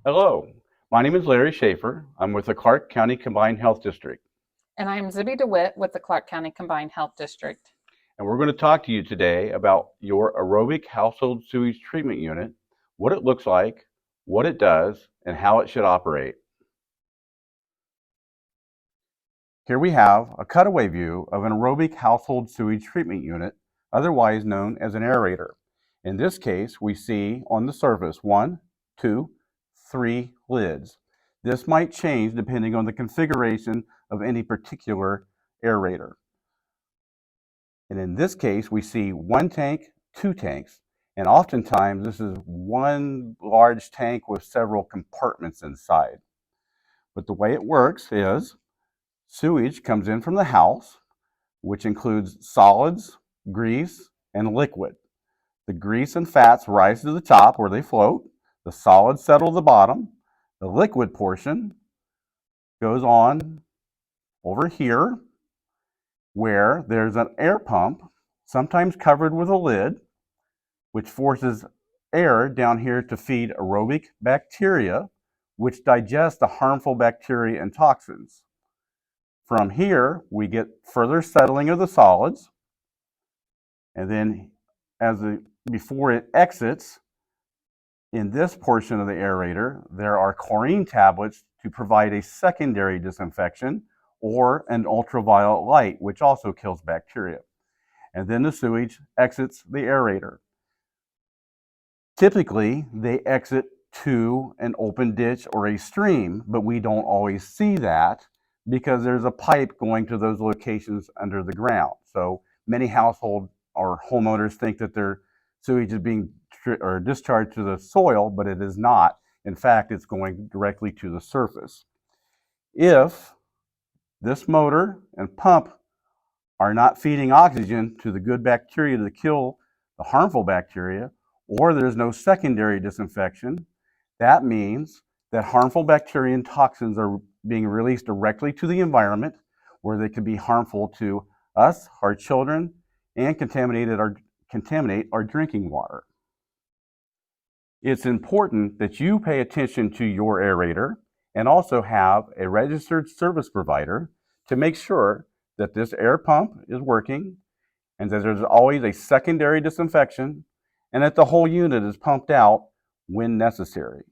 Hello, my name is Larry Schaefer. I'm with the Clark County Combined Health District, And I'm Zibby DeWitt with the Clark County Combined Health District. and we're going to talk to you today about your aerobic household sewage treatment unit, what it looks like, what it does, and how it should operate. Here we have a cutaway view of an aerobic household sewage treatment unit, otherwise known as an aerator. In this case, we see on the surface one, two, three lids. This might change depending on the configuration of any particular aerator. And in this case, we see one tank, two tanks. And oftentimes, this is one large tank with several compartments inside. But the way it works is sewage comes in from the house, which includes solids, grease, and liquid. The grease and fats rise to the top where they float. The solids settle to the bottom. The liquid portion goes on over here where there's an air pump, sometimes covered with a lid, which forces air down here to feed aerobic bacteria, which digest the harmful bacteria and toxins. From here, we get further settling of the solids, and then before it exits, in this portion of the aerator, there are chlorine tablets to provide a secondary disinfection or an ultraviolet light, which also kills bacteria. And then the sewage exits the aerator. Typically, they exit to an open ditch or a stream, but we don't always see that because there's a pipe going to those locations under the ground. So many household or homeowners think that their sewage is being discharged to the soil, but it is not. In fact, it's going directly to the surface. If this motor and pump are not feeding oxygen to the good bacteria to kill the harmful bacteria, or there's no secondary disinfection, that means that harmful bacteria and toxins are being released directly to the environment where they could be harmful to us, our children, and contaminate our drinking water. It's important that you pay attention to your aerator and also have a registered service provider to make sure that this air pump is working and that there's always a secondary disinfection and that the whole unit is pumped out when necessary.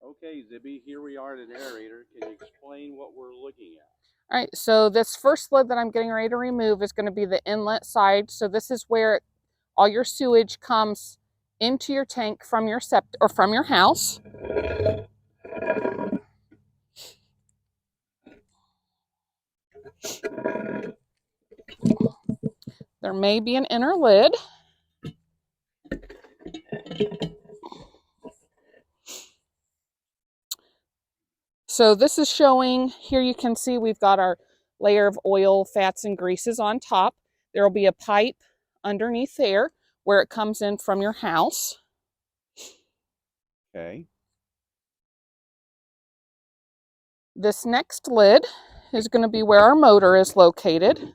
Okay, Zibby, here we are at an aerator. Can you explain what we're looking at? All right, so this first lid that I'm getting ready to remove is going to be the inlet side. So this is where all your sewage comes into your tank from your septic or from your house. There may be an inner lid. So this is showing, here you can see we've got our layer of oil, fats, and greases on top. There will be a pipe underneath there where it comes in from your house. Okay. This next lid is going to be where our motor is located.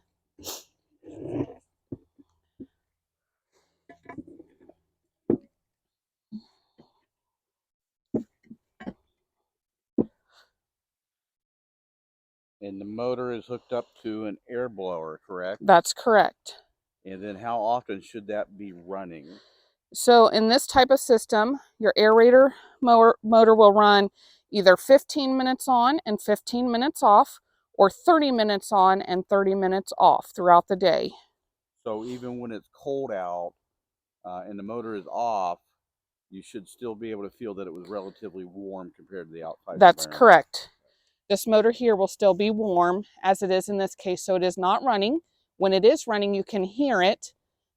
And the motor is hooked up to an air blower, correct? That's correct. And then how often should that be running? So in this type of system, your aerator motor will run either 15 minutes on and 15 minutes off, or 30 minutes on and 30 minutes off throughout the day. So even when it's cold out and the motor is off, you should still be able to feel that it was relatively warm compared to the outside That's environment. correct. This motor here will still be warm as it is in this case, so it is not running. When it is running, you can hear it,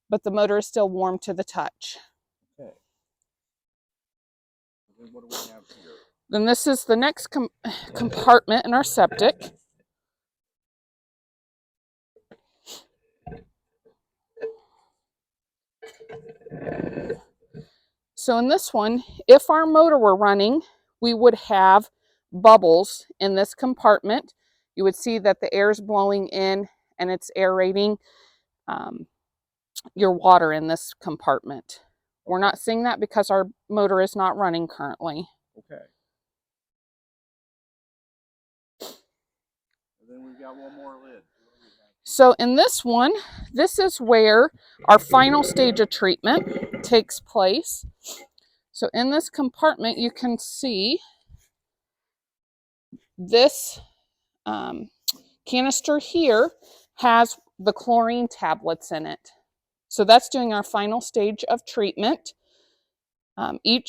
but the motor is still warm to the touch. Okay. And then what do we have here? Then this is the next compartment in our septic. So in this one, if our motor were running, we would have bubbles in this compartment. You would see that the air is blowing in and it's aerating your water in this compartment. We're not seeing that because our motor is not running currently. Okay. And then we've got one more lid. So in this one, this is where our final stage of treatment takes place. So in this compartment, you can see this canister here has the chlorine tablets in it. So that's doing our final stage of treatment. Every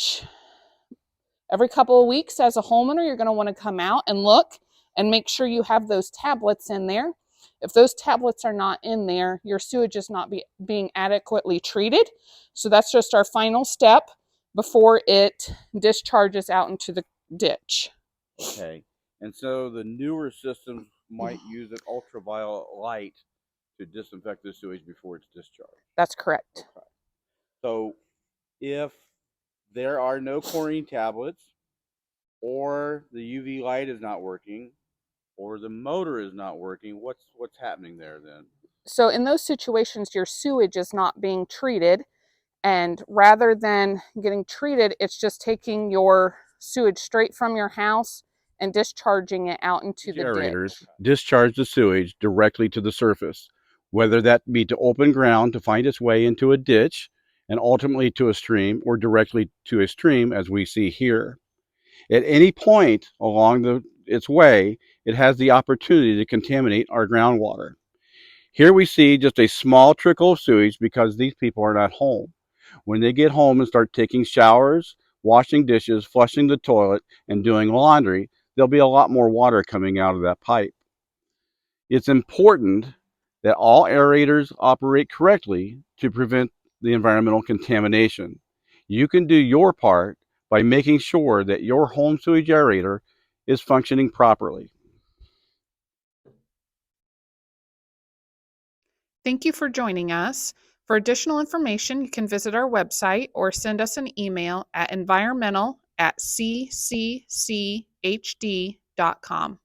couple of weeks as a homeowner, you're going to want to come out and look and make sure you have those tablets in there. If those tablets are not in there, your sewage is not being adequately treated. So that's just our final step before it discharges out into the ditch. Okay. And so the newer systems might use an ultraviolet light to disinfect the sewage before it's discharged. That's correct. Okay. So if there are no chlorine tablets, or the UV light is not working, or the motor is not working, what's happening there then? So in those situations, your sewage is not being treated, and rather than getting treated, it's just taking your sewage straight from your house and discharging it out into the Aerators ditch. discharge the sewage directly to the surface, whether that be to open ground to find its way into a ditch and ultimately to a stream, or directly to a stream as we see here. At any point along its way, it has the opportunity to contaminate our groundwater. Here we see just a small trickle of sewage because these people are not home. When they get home and start taking showers, washing dishes, flushing the toilet, and doing laundry, there'll be a lot more water coming out of that pipe. It's important that all aerators operate correctly to prevent the environmental contamination. You can do your part by making sure that your home sewage aerator is functioning properly. Thank you for joining us. For additional information, you can visit our website or send us an email at environmental@cccchd.com.